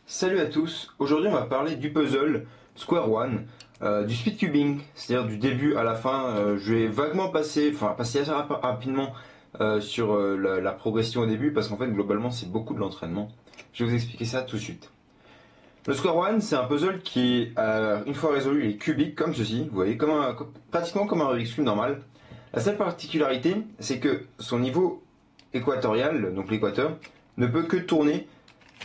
Salut à tous, aujourd'hui on va parler du puzzle Square One, du speedcubing, c'est-à-dire du début à la fin. Je vais vaguement passer assez rapidement sur la progression au début parce qu'en fait globalement c'est beaucoup de l'entraînement. Je vais vous expliquer ça tout de suite. Le Square One, c'est un puzzle qui, une fois résolu, il est cubique comme ceci, vous voyez, pratiquement comme un Rubik's Cube normal. La seule particularité, c'est que son niveau équatorial, donc l'équateur, ne peut que tourner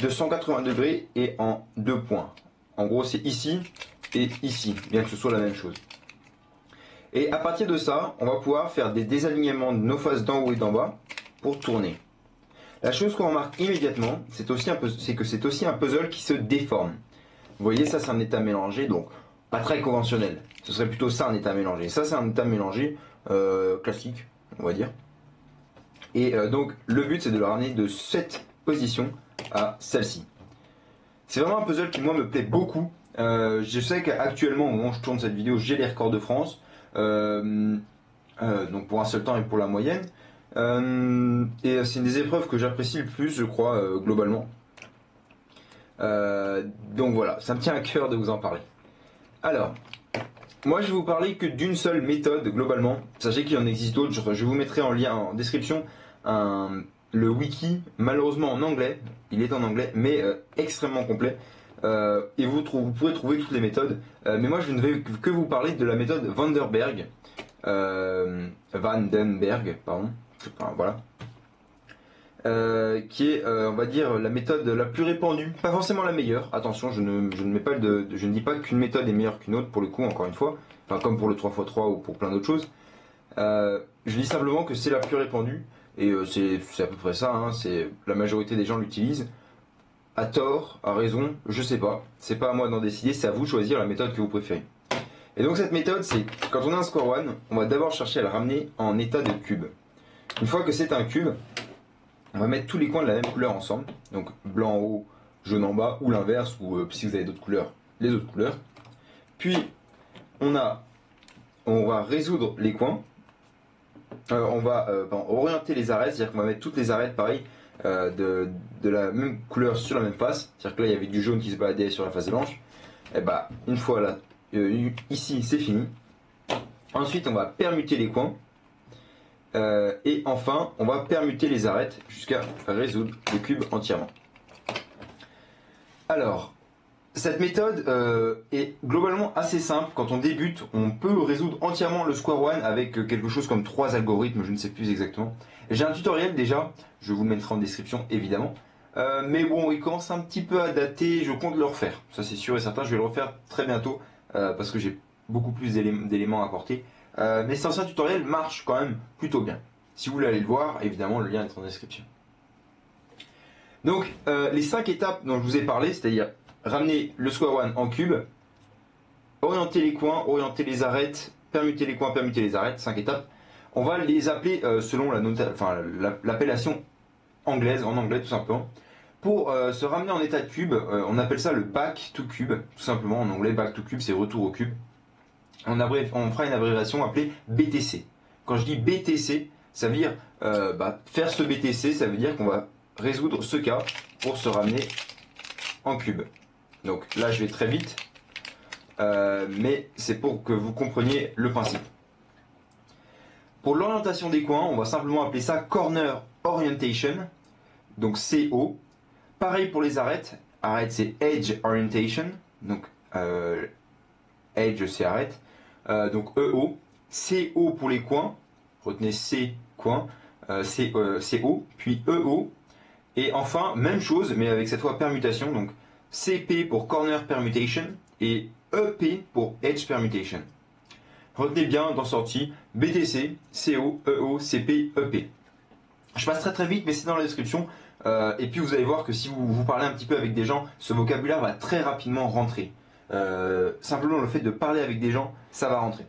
de 180 degrés et en deux points. En gros, c'est ici et ici, bien que ce soit la même chose. Et à partir de ça, on va pouvoir faire des désalignements de nos faces d'en haut et d'en bas pour tourner. La chose qu'on remarque immédiatement, c'est que c'est aussi un puzzle qui se déforme. Vous voyez, ça c'est un état mélangé, donc pas très conventionnel. Ce serait plutôt ça un état mélangé. Ça c'est un état mélangé classique, on va dire. Et donc le but c'est de le ramener de cette position à celle-ci. C'est vraiment un puzzle qui moi me plaît beaucoup. Je sais qu'actuellement au moment où je tourne cette vidéo j'ai les records de France. Donc pour un seul temps et pour la moyenne. Et c'est une des épreuves que j'apprécie le plus je crois globalement. Donc voilà, ça me tient à cœur de vous en parler. Alors, moi je vais vous parler que d'une seule méthode globalement. Sachez qu'il en existe d'autres, je vous mettrai en lien en description le wiki, malheureusement en anglais, il est en anglais, mais extrêmement complet. Et vous pourrez trouver toutes les méthodes. Mais moi je ne vais que vous parler de la méthode Vandenberg. Vandenberg, pardon. Enfin, voilà. Qui est, on va dire, la méthode la plus répandue, pas forcément la meilleure. Attention, je ne dis pas qu'une méthode est meilleure qu'une autre pour le coup, encore une fois, enfin comme pour le 3x3 ou pour plein d'autres choses. Je dis simplement que c'est la plus répandue et c'est à peu près ça. Hein, c'est la majorité des gens l'utilisent. À tort, à raison, je sais pas. C'est pas à moi d'en décider, c'est à vous de choisir la méthode que vous préférez. Et donc cette méthode, c'est quand on a un square one, on va d'abord chercher à le ramener en état de cube. Une fois que c'est un cube, on va mettre tous les coins de la même couleur ensemble, donc blanc en haut, jaune en bas, ou l'inverse, ou si vous avez d'autres couleurs, les autres couleurs. Puis on va résoudre les coins, on va orienter les arêtes, c'est-à-dire qu'on va mettre toutes les arêtes pareil, de la même couleur sur la même face, c'est-à-dire que là il y avait du jaune qui se baladait sur la face blanche, et bah une fois là, ici c'est fini. Ensuite on va permuter les coins. Et enfin, on va permuter les arêtes jusqu'à résoudre le cube entièrement. Alors, cette méthode est globalement assez simple. Quand on débute, on peut résoudre entièrement le square one avec quelque chose comme 3 algorithmes, je ne sais plus exactement. J'ai un tutoriel déjà, je vous le mettrai en description évidemment. Mais bon, il commence un petit peu à dater, je compte le refaire. Ça c'est sûr et certain, je vais le refaire très bientôt parce que j'ai beaucoup plus d'éléments à apporter. Mais cet ancien tutoriel marche quand même plutôt bien. Si vous voulez aller le voir, évidemment le lien est en description. Donc les 5 étapes dont je vous ai parlé, c'est-à-dire ramener le square one en cube, orienter les coins, orienter les arêtes, permuter les coins, permuter les arêtes, 5 étapes. On va les appeler selon l'appellation anglaise, en anglais tout simplement. Pour se ramener en état de cube, on appelle ça le back to cube, tout simplement en anglais, back to cube c'est retour au cube. On fera une abréviation appelée BTC. Quand je dis BTC, ça veut dire faire ce BTC, ça veut dire qu'on va résoudre ce cas pour se ramener en cube. Donc là je vais très vite, mais c'est pour que vous compreniez le principe. Pour l'orientation des coins, on va simplement appeler ça Corner Orientation, donc CO. Pareil pour les arêtes, arête c'est Edge Orientation, donc Edge c'est arête. Donc EO, CO pour les coins, retenez C coin, CO, puis EO, et enfin même chose mais avec cette fois permutation, donc CP pour Corner Permutation et EP pour Edge Permutation. Retenez bien dans sortie BTC, CO, EO, CP, EP. Je passe très vite mais c'est dans la description, et puis vous allez voir que si vous parlez un petit peu avec des gens, ce vocabulaire va très rapidement rentrer. Simplement le fait de parler avec des gens, ça va rentrer.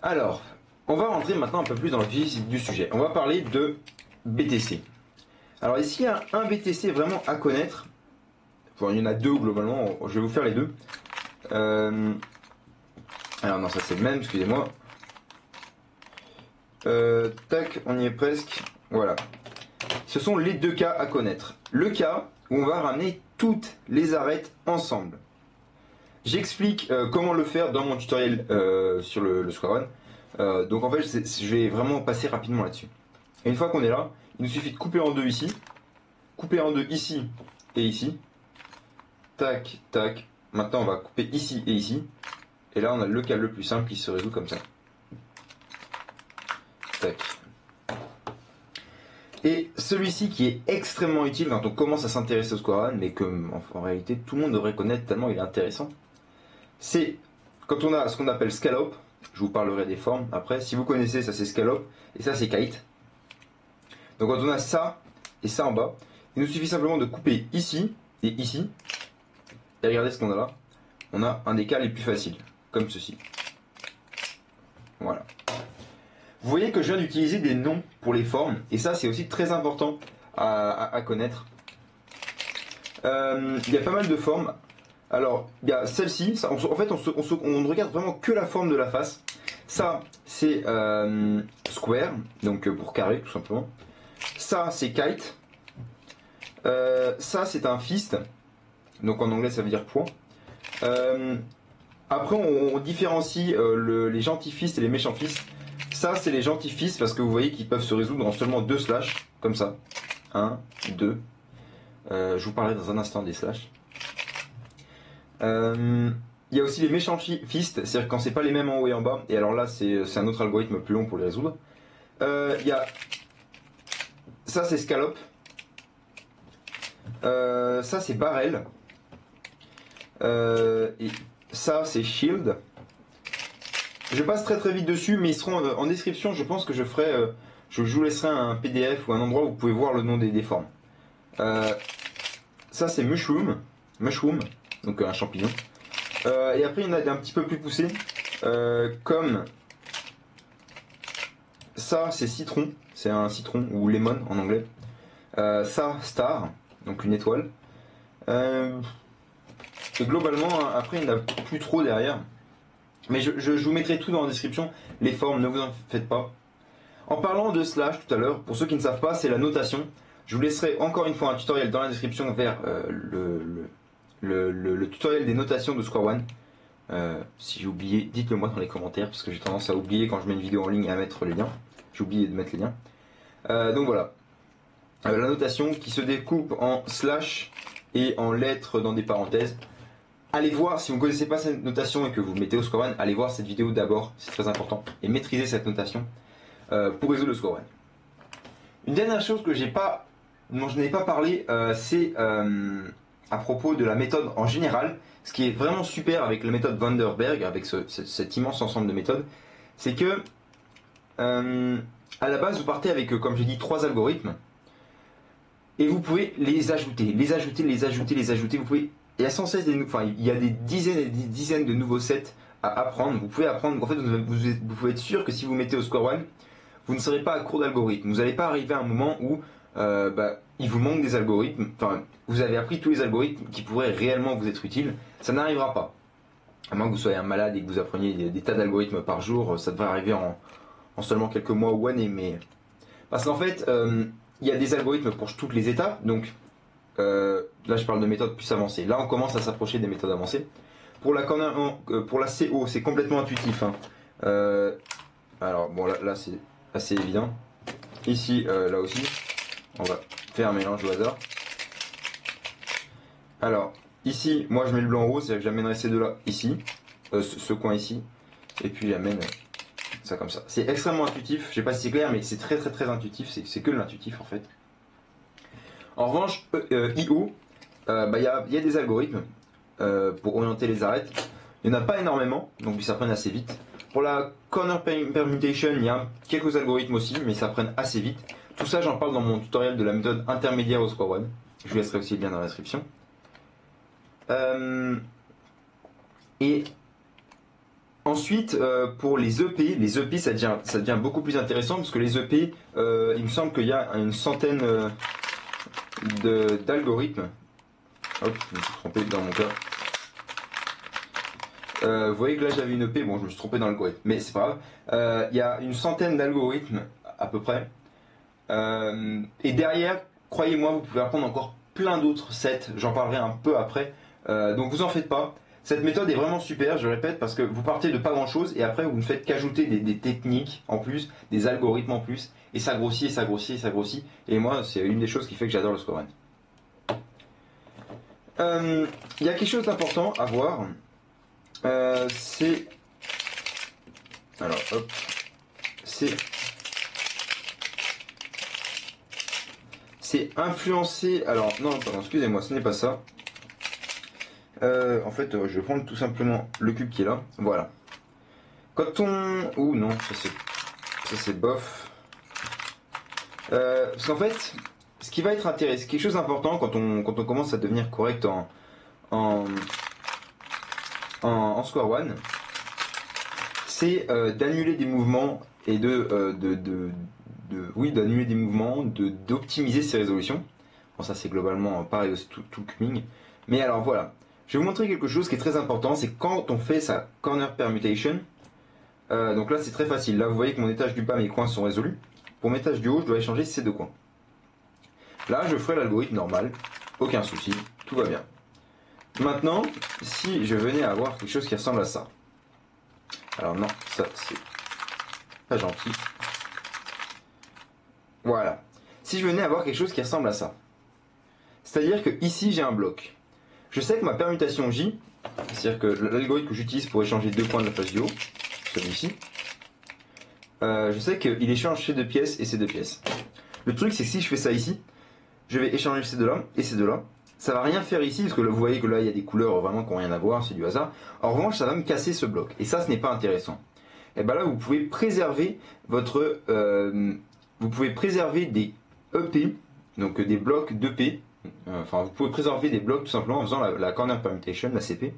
Alors, on va rentrer maintenant un peu plus dans le vif du sujet. On va parler de BTC. Alors ici, il y a un BTC vraiment à connaître. Enfin, il y en a deux globalement, je vais vous faire les deux. Alors non, ça c'est le même, excusez-moi. Tac, on y est presque. Voilà. Ce sont les deux cas à connaître. Le cas où on va ramener toutes les arêtes ensemble. J'explique comment le faire dans mon tutoriel sur le Square One. Donc en fait, je vais vraiment passer rapidement là-dessus. Et une fois qu'on est là, il nous suffit de couper en deux ici, couper en deux ici et ici. Tac, tac. Maintenant, on va couper ici et ici. Et là, on a le cas le plus simple qui se résout comme ça. Tac. Et celui-ci qui est extrêmement utile quand on commence à s'intéresser au Square One, mais que en réalité tout le monde devrait connaître tellement il est intéressant, c'est quand on a ce qu'on appelle scallop. Je vous parlerai des formes après. Si vous connaissez, ça c'est scallop et ça c'est kite. Donc quand on a ça et ça en bas, il nous suffit simplement de couper ici et ici. Et regardez ce qu'on a là. On a un des cas les plus faciles, comme ceci. Voilà. Vous voyez que je viens d'utiliser des noms pour les formes, et ça c'est aussi très important à connaître. Il y a pas mal de formes. Alors, il y a celle-ci, en fait on ne regarde vraiment que la forme de la face. Ça c'est square, donc pour carré tout simplement. Ça c'est kite. Ça c'est un fist, donc en anglais ça veut dire point. Après on différencie les gentils fists et les méchants fists. Ça c'est les gentils fists parce que vous voyez qu'ils peuvent se résoudre en seulement 2 slash, comme ça. 1, 2. Je vous parlerai dans un instant des slash. Il y a aussi les méchants fists, c'est-à-dire quand c'est pas les mêmes en haut et en bas. Et alors là c'est un autre algorithme plus long pour les résoudre. Il y a... Ça c'est scallop. Ça c'est barrel. Et ça c'est shield. Je passe très vite dessus, mais ils seront en description. Je pense que je ferai, je vous laisserai un PDF ou un endroit où vous pouvez voir le nom des formes. Ça c'est mushroom, donc un champignon. Et après il y en a un petit peu plus poussés, comme ça c'est citron, c'est un citron ou lemon en anglais. Ça star, donc une étoile. Et globalement après il n'y en a plus trop derrière. Mais je vous mettrai tout dans la description, les formes, ne vous en faites pas. En parlant de slash tout à l'heure, pour ceux qui ne savent pas, c'est la notation. Je vous laisserai encore une fois un tutoriel dans la description vers le tutoriel des notations de Square One. Si j'ai oublié, dites-le moi dans les commentaires, parce que j'ai tendance à oublier quand je mets une vidéo en ligne à mettre les liens. J'ai oublié de mettre les liens. Donc voilà. La notation qui se découpe en slash et en lettres dans des parenthèses. Allez voir, si vous ne connaissez pas cette notation et que vous mettez au Square One, allez voir cette vidéo d'abord, c'est très important. Et maîtrisez cette notation pour résoudre le Square One. Une dernière chose dont je n'ai pas parlé, c'est à propos de la méthode en général. Ce qui est vraiment super avec la méthode Van der Berg, avec cet immense ensemble de méthodes, c'est que à la base vous partez avec, comme j'ai dit, 3 algorithmes. Et vous pouvez les ajouter. Vous pouvez... Il y a sans cesse il y a des dizaines et des dizaines de nouveaux sets à apprendre. Vous pouvez apprendre, en fait, vous pouvez être sûr que si vous mettez au Square One, vous ne serez pas à court d'algorithmes. Vous n'allez pas arriver à un moment où il vous manque des algorithmes. Enfin, vous avez appris tous les algorithmes qui pourraient réellement vous être utiles. Ça n'arrivera pas. À moins que vous soyez un malade et que vous appreniez des tas d'algorithmes par jour, ça devrait arriver en seulement quelques mois ou années. Mais... Parce qu'en fait, il y a des algorithmes pour toutes les étapes. Donc, là je parle de méthodes plus avancées. Là on commence à s'approcher des méthodes avancées. Pour la CO c'est complètement intuitif. Alors bon là c'est assez évident. Ici là aussi on va faire un mélange au hasard. Alors ici moi je mets le blanc rose, c'est-à-dire que j'amènerai ces deux là ici, ce coin ici, et puis j'amène ça comme ça. C'est extrêmement intuitif, je sais pas si c'est clair mais c'est très intuitif, c'est que de l'intuitif en fait. En revanche, IO, il y a des algorithmes pour orienter les arêtes. Il n'y en a pas énormément, donc ils s'apprennent assez vite. Pour la corner permutation, il y a quelques algorithmes aussi, mais ils s'apprennent assez vite. Tout ça, j'en parle dans mon tutoriel de la méthode intermédiaire au Square One. Je vous laisserai aussi le lien dans la description. Et ensuite, pour les EP ça devient beaucoup plus intéressant parce que les EP, il me semble qu'il y a une centaine d'algorithmes. Hop, je me suis trompé dans mon cas. Vous voyez que là j'avais une EP, bon je me suis trompé dans l'algorithme, mais c'est pas grave. Il y a une centaine d'algorithmes à peu près. Et derrière, croyez-moi, vous pouvez apprendre encore plein d'autres sets, j'en parlerai un peu après, donc vous en faites pas. Cette méthode est vraiment super, je répète, parce que vous partez de pas grand chose et après vous ne faites qu'ajouter des techniques en plus, des algorithmes en plus, et ça grossit, et ça grossit, et ça grossit. Et moi, c'est une des choses qui fait que j'adore le score run. Il y a quelque chose d'important à voir, c'est... Alors, hop, c'est influencer... Alors, non, pardon, excusez-moi, ce n'est pas ça. En fait, je vais prendre tout simplement le cube qui est là. Voilà. Quand on... Ouh non, ça c'est bof. Parce qu'en fait, ce qui va être intéressant, quelque chose d'important quand on commence à devenir correct en square one, c'est d'annuler des mouvements et d'annuler des mouvements, d'optimiser ses résolutions. Bon, ça c'est globalement pareil tout le cubing. Mais alors voilà, je vais vous montrer quelque chose qui est très important, c'est quand on fait sa corner permutation. Donc là c'est très facile, là vous voyez que mon étage du bas, mes coins sont résolus. Pour mon étage du haut, je dois échanger ces deux coins. Là je ferai l'algorithme normal, aucun souci, tout va bien. Maintenant, si je venais à avoir quelque chose qui ressemble à ça. Alors non, ça c'est pas gentil. Voilà. Si je venais à avoir quelque chose qui ressemble à ça. C'est-à-dire que ici j'ai un bloc. Je sais que ma permutation J, c'est-à-dire que l'algorithme que j'utilise pour échanger deux points de la face du haut, celui-ci, je sais qu'il échange ces deux pièces et ces deux pièces. Le truc c'est que si je fais ça ici, je vais échanger ces deux-là et ces deux-là. Ça va rien faire ici, parce que là, vous voyez que là il y a des couleurs vraiment qui n'ont rien à voir, c'est du hasard. En revanche, ça va me casser ce bloc. Et ça, ce n'est pas intéressant. Et bien là, vous pouvez préserver votre... vous pouvez préserver des EP, donc des blocs d'EP. Enfin, vous pouvez préserver des blocs tout simplement en faisant la corner permutation, la CP.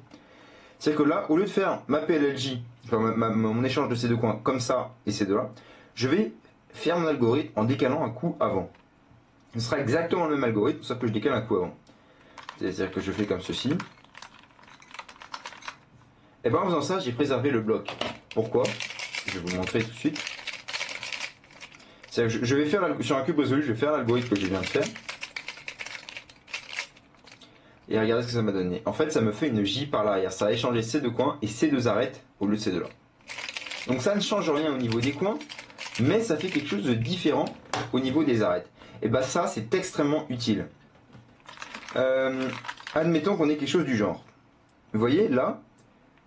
C'est-à-dire que là, au lieu de faire ma PLLJ, enfin, mon échange de ces deux coins comme ça et ces deux-là, je vais faire mon algorithme en décalant un coup avant. Ce sera exactement le même algorithme, sauf que je décale un coup avant. C'est-à-dire que je fais comme ceci. Et bien en faisant ça, j'ai préservé le bloc. Pourquoi? Je vais vous montrer tout de suite. C'est-à-dire que je vais faire, sur un cube résolu, je vais faire l'algorithme que je viens de faire. Et regardez ce que ça m'a donné. En fait, ça me fait une J par l'arrière. Ça a échangé ces deux coins et ces deux arêtes au lieu de ces deux-là. Donc ça ne change rien au niveau des coins, mais ça fait quelque chose de différent au niveau des arêtes. Et bien ça, c'est extrêmement utile. Admettons qu'on ait quelque chose du genre. Vous voyez, là,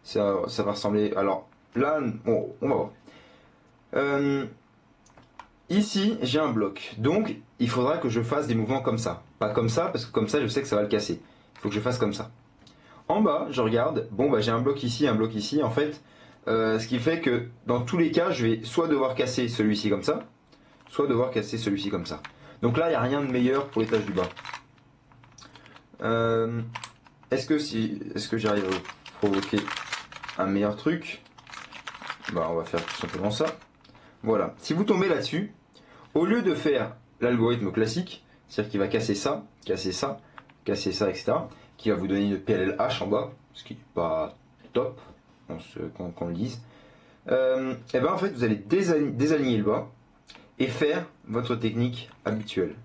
ça va ressembler... Alors, là, on va voir. Ici, j'ai un bloc. Donc, il faudra que je fasse des mouvements comme ça. Pas comme ça, parce que comme ça, je sais que ça va le casser. Il faut que je fasse comme ça. En bas, je regarde. Bon, bah, j'ai un bloc ici, un bloc ici. En fait, ce qui fait que, dans tous les cas, je vais soit devoir casser celui-ci comme ça, soit devoir casser celui-ci comme ça. Donc là, il n'y a rien de meilleur pour l'étage du bas. Est-ce que j'arrive à provoquer un meilleur truc? Bah, on va faire tout simplement ça. Voilà. Si vous tombez là-dessus, au lieu de faire l'algorithme classique, c'est-à-dire qu'il va casser ça, etc., qui va vous donner une PLLH en bas, ce qui n'est pas top, qu'on le dise, et ben en fait, vous allez désaligner le bas et faire votre technique habituelle.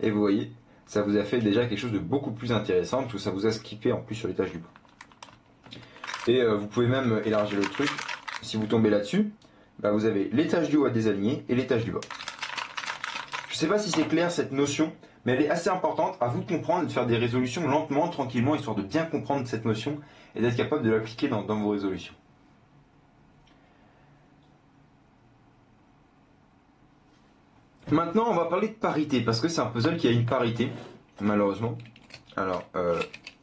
Et vous voyez, ça vous a fait déjà quelque chose de beaucoup plus intéressant parce que ça vous a skippé en plus sur l'étage du bas. Et vous pouvez même élargir le truc. Si vous tombez là-dessus, bah vous avez l'étage du haut à désaligner et l'étage du bas. Je ne sais pas si c'est clair cette notion, mais elle est assez importante à vous de comprendre et de faire des résolutions lentement, tranquillement, histoire de bien comprendre cette notion et d'être capable de l'appliquer dans vos résolutions. Maintenant, on va parler de parité, parce que c'est un puzzle qui a une parité, malheureusement. Alors,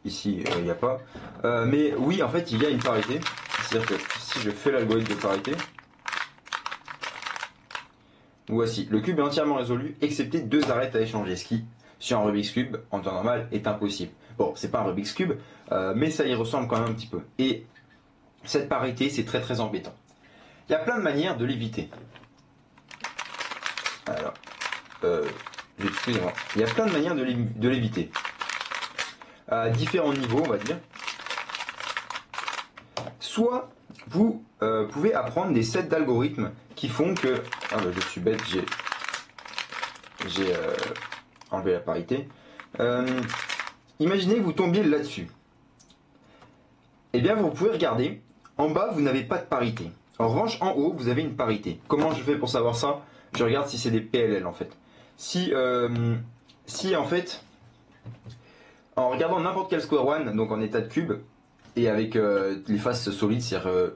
ici, il n'y a pas. Mais oui, en fait, il y a une parité. C'est-à-dire que si je fais l'algorithme de parité, voici, le cube est entièrement résolu, excepté deux arêtes à échanger, ce qui, sur un Rubik's Cube, en temps normal, est impossible. Bon, c'est pas un Rubik's Cube, mais ça y ressemble quand même un petit peu. Et cette parité, c'est très très embêtant. Il y a plein de manières de l'éviter. Alors, excusez-moi. Il y a plein de manières de l'éviter. À différents niveaux, on va dire. Soit vous pouvez apprendre des sets d'algorithmes qui font que... Ah bah je suis bête, j'ai j'ai enlevé la parité. Imaginez que vous tombiez là-dessus. Eh bien, vous pouvez regarder. En bas, vous n'avez pas de parité. En revanche, en haut, vous avez une parité. Comment je fais pour savoir ça? Je regarde si c'est des PLL en fait. Si en fait, en regardant n'importe quel square one, donc en état de cube, et avec les faces solides, c'est-à-dire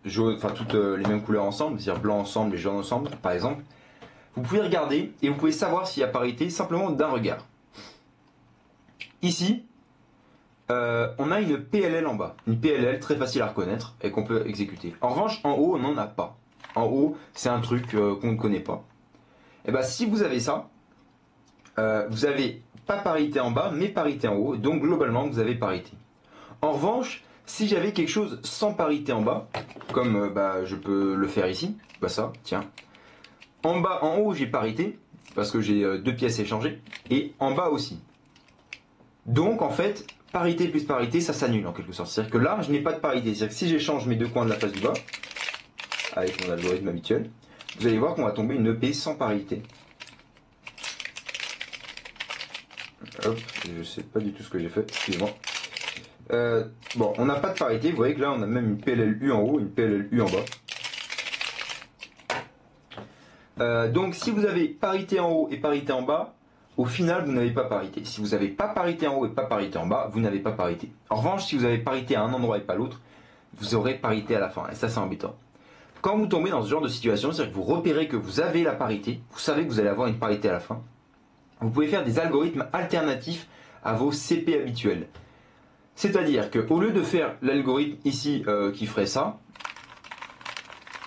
jaune, enfin toutes les mêmes couleurs ensemble, c'est-à-dire blanc ensemble et jaune ensemble, par exemple, vous pouvez regarder et vous pouvez savoir s'il y a parité simplement d'un regard. Ici, on a une PLL en bas, une PLL très facile à reconnaître et qu'on peut exécuter. En revanche, en haut, on n'en a pas. En haut, c'est un truc qu'on ne connaît pas. Et bien, si vous avez ça, vous avez pas parité en bas, mais parité en haut, donc globalement, vous avez parité. En revanche, si j'avais quelque chose sans parité en bas, comme je peux le faire ici, bah ça, tiens. En bas, en haut, j'ai parité, parce que j'ai deux pièces échangées, et en bas aussi. Donc en fait, parité plus parité, ça s'annule en quelque sorte. C'est-à-dire que là, je n'ai pas de parité. C'est-à-dire que si j'échange mes deux coins de la face du bas, avec mon algorithme habituel, vous allez voir qu'on va tomber une EP sans parité. Hop, je sais pas du tout ce que j'ai fait, excusez-moi. Bon, on n'a pas de parité, vous voyez que là on a même une PLLU en haut, une PLLU en bas. Donc si vous avez parité en haut et parité en bas, au final vous n'avez pas parité. Si vous n'avez pas parité en haut et pas parité en bas, vous n'avez pas parité. En revanche, si vous avez parité à un endroit et pas l'autre, vous aurez parité à la fin, et ça c'est embêtant. Quand vous tombez dans ce genre de situation, c'est-à-dire que vous repérez que vous avez la parité, vous savez que vous allez avoir une parité à la fin, vous pouvez faire des algorithmes alternatifs à vos CP habituels. C'est-à-dire qu'au lieu de faire l'algorithme ici qui ferait ça,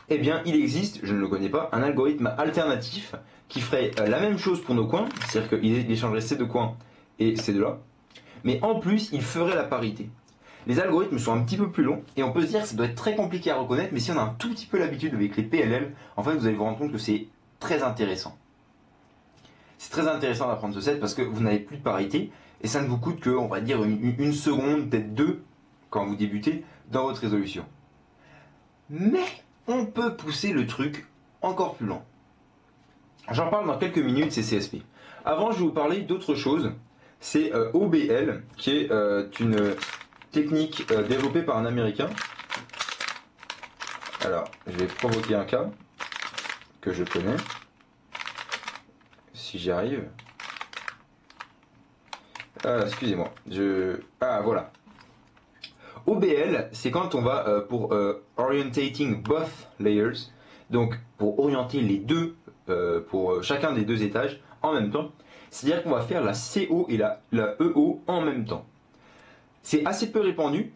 eh bien il existe, je ne le connais pas, un algorithme alternatif qui ferait la même chose pour nos coins, c'est-à-dire qu'il échangerait ces deux coins et ces deux-là, mais en plus il ferait la parité. Les algorithmes sont un petit peu plus longs et on peut se dire que ça doit être très compliqué à reconnaître, mais si on a un tout petit peu l'habitude avec les PLL, en fait vous allez vous rendre compte que c'est très intéressant. C'est très intéressant d'apprendre ce set parce que vous n'avez plus de parité et ça ne vous coûte que, on va dire, une seconde, peut-être deux, quand vous débutez, dans votre résolution. Mais on peut pousser le truc encore plus loin. J'en parle dans quelques minutes, c'est CSP. Avant, je vais vous parler d'autre chose. C'est OBL, qui est une technique développée par un Américain. Alors, je vais provoquer un cas que je connais. Si j'y arrive. Ah, excusez-moi. Ah, voilà. OBL, c'est quand on va pour orientating both layers, donc pour orienter les deux, pour chacun des deux étages en même temps. C'est-à-dire qu'on va faire la CO et la EO en même temps. C'est assez peu répandu,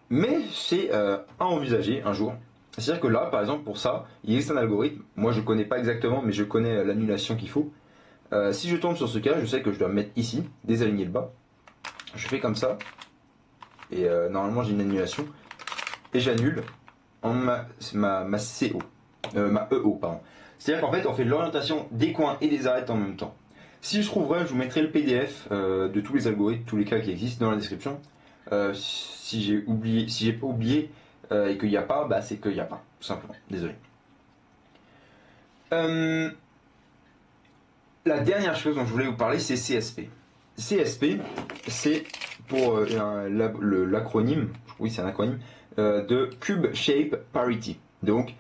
mais c'est à envisager un jour. C'est-à-dire que là, par exemple, pour ça, il existe un algorithme. Moi, je ne connais pas exactement, mais je connais l'annulation qu'il faut. Si je tombe sur ce cas, je sais que je dois me mettre ici, désaligner le bas. Je fais comme ça. Et normalement, j'ai une annulation. Et j'annule en ma CO. Ma EO, pardon. C'est-à-dire qu'en fait, on fait l'orientation des coins et des arêtes en même temps. Si je trouverais, je vous mettrai le PDF de tous les algorithmes, tous les cas qui existent dans la description. Si j'ai oublié, si j'ai pas oublié et qu'il n'y a pas, bah c'est qu'il n'y a pas, tout simplement. Désolé. La dernière chose dont je voulais vous parler, c'est CSP. CSP, c'est pour l'acronyme, oui c'est un acronyme, de Cube Shape Parity. Donc,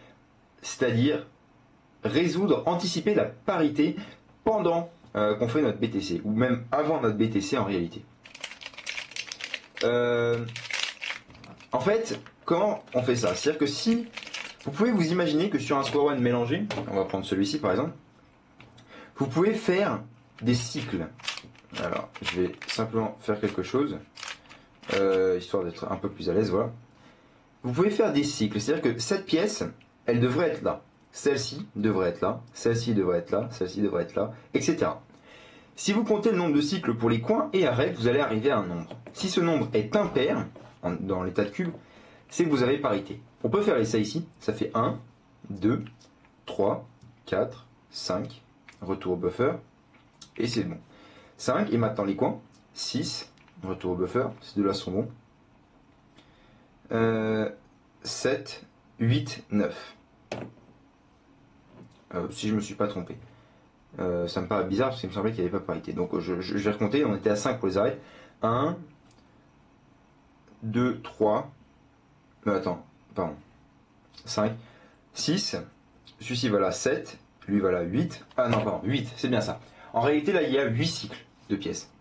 c'est-à-dire résoudre, anticiper la parité pendant qu'on fait notre BTC, ou même avant notre BTC en réalité. En fait, comment on fait ça? C'est-à-dire que si vous pouvez vous imaginer que sur un square one mélangé, on va prendre celui-ci par exemple, vous pouvez faire des cycles. Alors, je vais simplement faire quelque chose, histoire d'être un peu plus à l'aise, voilà. Vous pouvez faire des cycles, c'est-à-dire que cette pièce, elle devrait être là. Celle-ci devrait être là, celle-ci devrait être là, celle-ci devrait être là, etc. Si vous comptez le nombre de cycles pour les coins et arêtes, vous allez arriver à un nombre. Si ce nombre est impair, dans l'état de cube, c'est que vous avez parité. On peut faire l'essai ici, ça fait 1, 2, 3, 4, 5, retour au buffer, et c'est bon. 5, et maintenant les coins, 6, retour au buffer, ces deux-là sont bons. 7, 8, 9. Si je ne me suis pas trompé. Ça me paraît bizarre parce qu'il me semblait qu'il n'y avait pas parité. Donc je vais recompter, on était à 5 pour les arrêts. 1, 2, 3. Attends, pardon. 5, 6. Celui-ci voilà 7. Lui voilà 8. Ah non, pardon, 8, c'est bien ça. En réalité, là, il y a 8 cycles de pièces.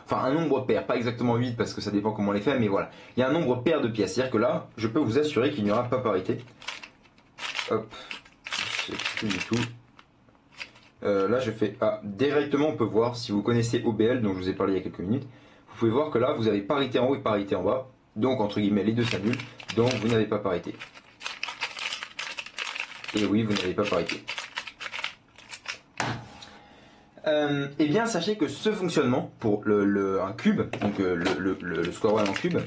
Enfin, un nombre pair, pas exactement 8 parce que ça dépend comment on les fait, mais voilà. Il y a un nombre pair de pièces. C'est-à-dire que là, je peux vous assurer qu'il n'y aura pas parité. Hop, c'est plus du tout. Là, je fais. Ah, directement, on peut voir, si vous connaissez OBL, dont je vous ai parlé il y a quelques minutes, vous pouvez voir que là, vous avez parité en haut et parité en bas. Donc, entre guillemets, les deux s'annulent. Donc, vous n'avez pas parité. Et oui, vous n'avez pas parité. Eh bien, sachez que ce fonctionnement pour un cube, donc le square one en cube,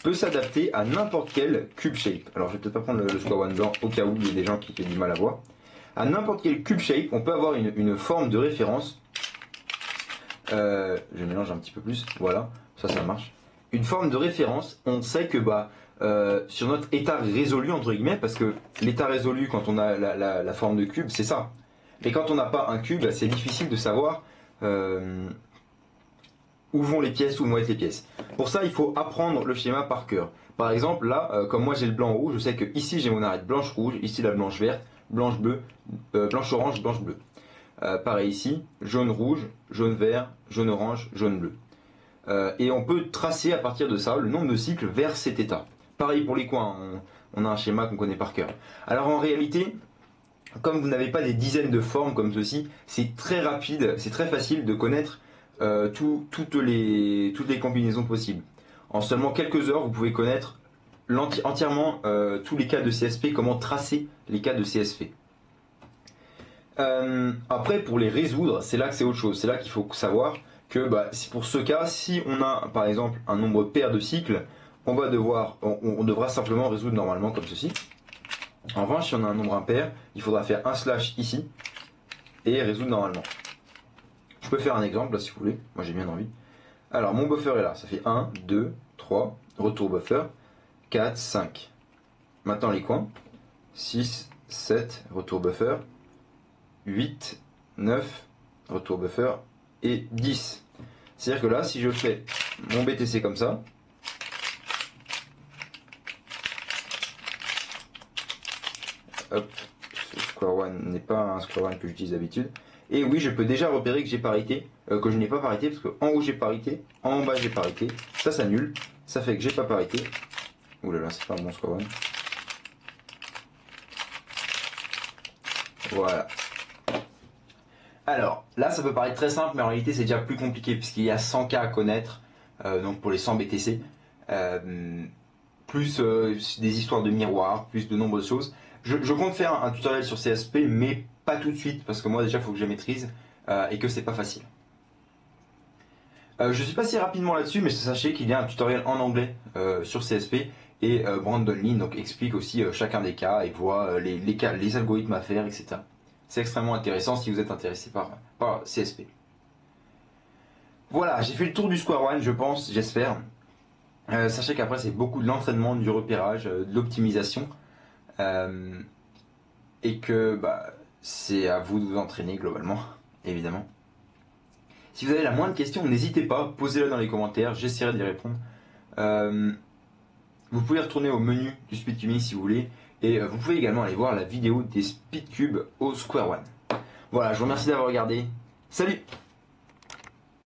peut s'adapter à n'importe quel cube shape. Alors, je vais peut-être pas prendre le square one blanc au cas où il y a des gens qui ont du mal à voir. À n'importe quel cube shape, on peut avoir une forme de référence. Je mélange un petit peu plus, voilà, ça marche. Une forme de référence, on sait que sur notre état résolu, entre guillemets, parce que l'état résolu quand on a la forme de cube, c'est ça. Mais quand on n'a pas un cube, c'est difficile de savoir où vont les pièces, où vont être les pièces. Pour ça, il faut apprendre le schéma par cœur. Par exemple, là, comme moi j'ai le blanc rouge, je sais que ici j'ai mon arête blanche rouge, ici la blanche verte, blanche bleue, blanche orange, blanche bleue. Pareil ici, jaune rouge, jaune vert, jaune orange, jaune bleu. Et on peut tracer à partir de ça le nombre de cycles vers cet état. Pareil pour les coins, on a un schéma qu'on connaît par cœur. Alors en réalité, comme vous n'avez pas des dizaines de formes comme ceci, c'est très rapide, c'est très facile de connaître toutes les combinaisons possibles. En seulement quelques heures, vous pouvez connaître entièrement tous les cas de CSP, comment tracer les cas de CSP. Après, pour les résoudre, c'est là que c'est autre chose. C'est là qu'il faut savoir que pour ce cas, si on a par exemple un nombre pair de cycles, on devra simplement résoudre normalement comme ceci. En revanche, si on a un nombre impair, il faudra faire un slash ici et résoudre normalement. Je peux faire un exemple là si vous voulez, moi j'ai bien envie. Alors mon buffer est là, ça fait 1, 2, 3, retour buffer, 4, 5. Maintenant les coins, 6, 7, retour buffer, 8, 9, retour buffer et 10. C'est-à-dire que là, si je fais mon BTC comme ça, hop, ce square one n'est pas un square one que j'utilise d'habitude. Et oui, je peux déjà repérer que j'ai parité, que je n'ai pas parité, parce qu'en haut j'ai parité, en bas j'ai parité, ça s'annule, ça fait que j'ai pas parité. Ouh là là, c'est pas un bon square one. Voilà. Alors, là ça peut paraître très simple, mais en réalité c'est déjà plus compliqué, puisqu'il y a 100 cas à connaître, donc pour les 100 BTC, plus des histoires de miroirs, plus de nombreuses choses. Je compte faire un tutoriel sur CSP, mais pas tout de suite, parce que moi déjà il faut que je maîtrise, et que c'est pas facile. Je suis passé rapidement là-dessus, mais sachez qu'il y a un tutoriel en anglais sur CSP, et Brandon Lin donc, explique aussi chacun des cas, et voit les algorithmes à faire, etc. C'est extrêmement intéressant si vous êtes intéressé par CSP. Voilà, j'ai fait le tour du square one, je pense, j'espère. Sachez qu'après c'est beaucoup de l'entraînement, du repérage, de l'optimisation. Et que c'est à vous de vous entraîner globalement, évidemment. Si vous avez la moindre question, n'hésitez pas, posez-la dans les commentaires, j'essaierai d'y répondre. Vous pouvez retourner au menu du Speedcubing si vous voulez, et vous pouvez également aller voir la vidéo des Speedcubes au Square One. Voilà, je vous remercie d'avoir regardé. Salut!